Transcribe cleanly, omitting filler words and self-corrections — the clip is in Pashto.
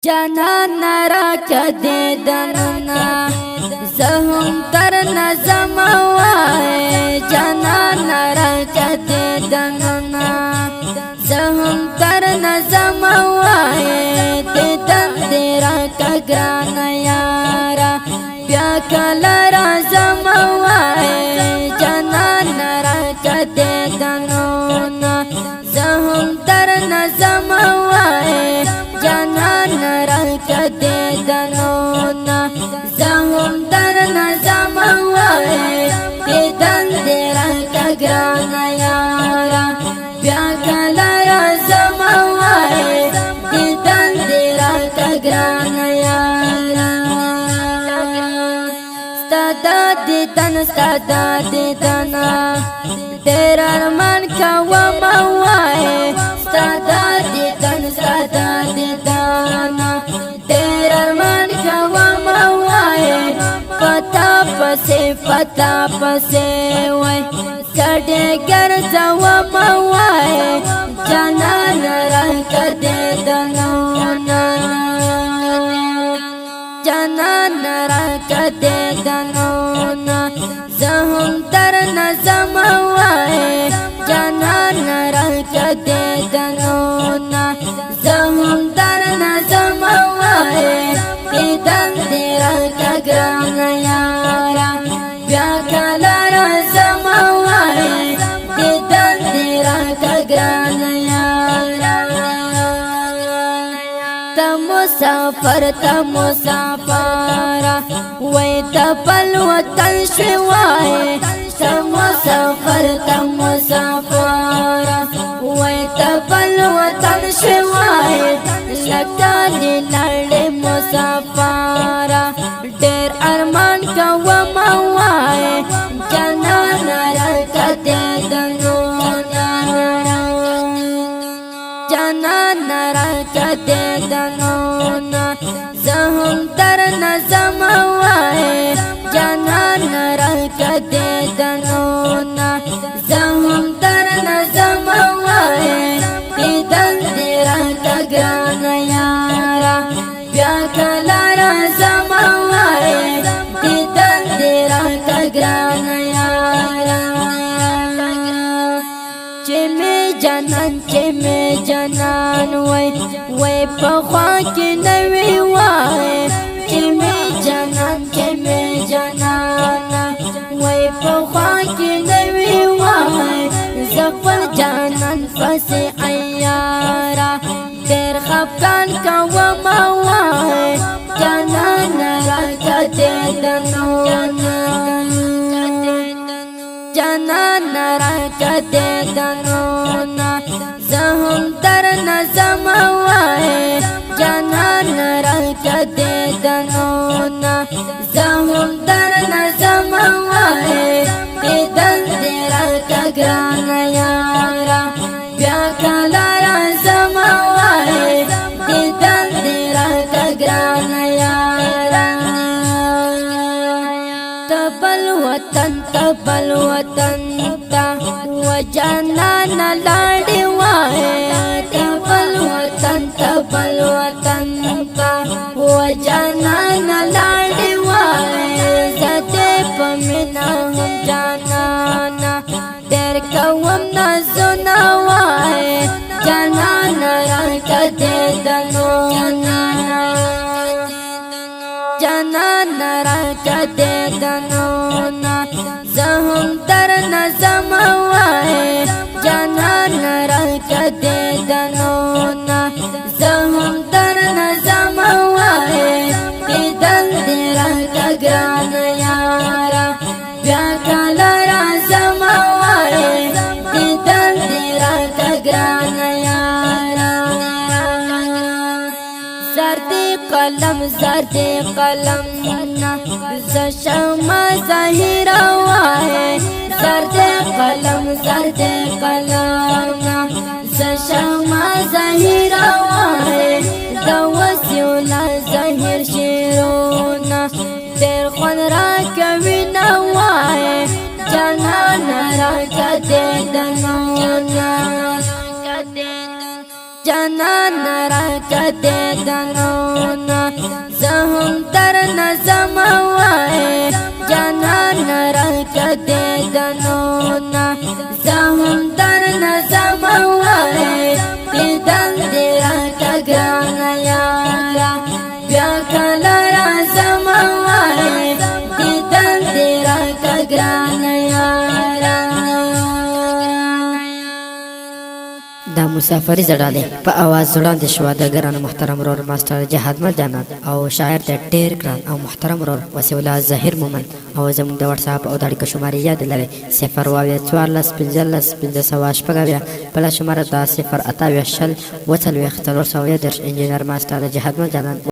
جانان را کدی دننا زهم تر نظم وای جانان را کدی دننا زهم تر نظم وای دیدن دیرا کگران یارا بیا کل رازم وای جانان را کدی دننا زهم تر نظم وای جانان را کدی دنونا زهم در نظم وای دیدن دیرا کگران یارا بیا کل رازم وای دیدن دیرا کگران یارا ستا دیدن دیر ارمان کوام وای ستا دیدن دیر ارمان کوام وای پتا پسی وای کڑی گرزوام وای جانان را کدی دنونا جانان را کدی دنونا زهم در نظم وای جانان را کدی دنونا زهم در نظم وای دیدن دیرا کگران یارا بیا کل رازم وای دیدن دیرا کگران یارا تا مسافر وای تا پل وطن شوای تا مسافر وای تا پل وطن شوای لکالی لڑی مسافر دیر ارمان کوام وای جانان را کدی دنونا جانان را کدی دنونا زهم در نظم وای جانان را کدی دنونا زهم در نظم وای دیدن دیرا کگران یارا بیا کل رازم وای دیدن دیرا کگران یارا چه می جانان وای پخوا کی نوی وای چه می جانان وای پخوا کی نوی وای زفر جانان فسی ایارا دیر خفقان کوام وای جانان را کدی دنونا جانان را کدی دنونا زهم در نظم وای جانان را کدی دنونا زهم در نظم وای دیدن دیرا کگران یارا بیا کل رازم وای دیدن دیرا کگران یارا تبل وطن تا و جانان لاڑی وای تبل وطن تا و جانان لاڑی وای زده پمینا هم جانانا دیر کوام نازونا وای جانان را کدی دنونا جانان را کدی دنونا زهم در نظم وای جانان را کدی دنونا زهم در نظم وای دیدن دیرا کگران یارا بیا کل رازم وای دیدن دیرا کگران یارا زردی قلم زشم ظاهر وای زردی قلم زشم ظاهر وای دوسیولا ظاهر شیرونا دیر خون را کوینا وای جانان را کدی دنونا جنان راکته دنونا زهم در نظم وای جنان راکته دنونا زهم در نظم وای دیدن دیرا کگران یارا بیا کلا رازم وای دیدن دیرا کگران یارا دا مسافری زړاله په आवाज وړاندې شو د ګران محترم رور ماستر جهاد مل جانان او شاعر د ډیر ګران او محترم رور وسیع الله ظاهر مومن او زموږ د واتس اپ او د اړیکو شمارې یاد لرئ 0 بل شماره دا 0 28 40 4 انجینر ماستر جهاد مل جانان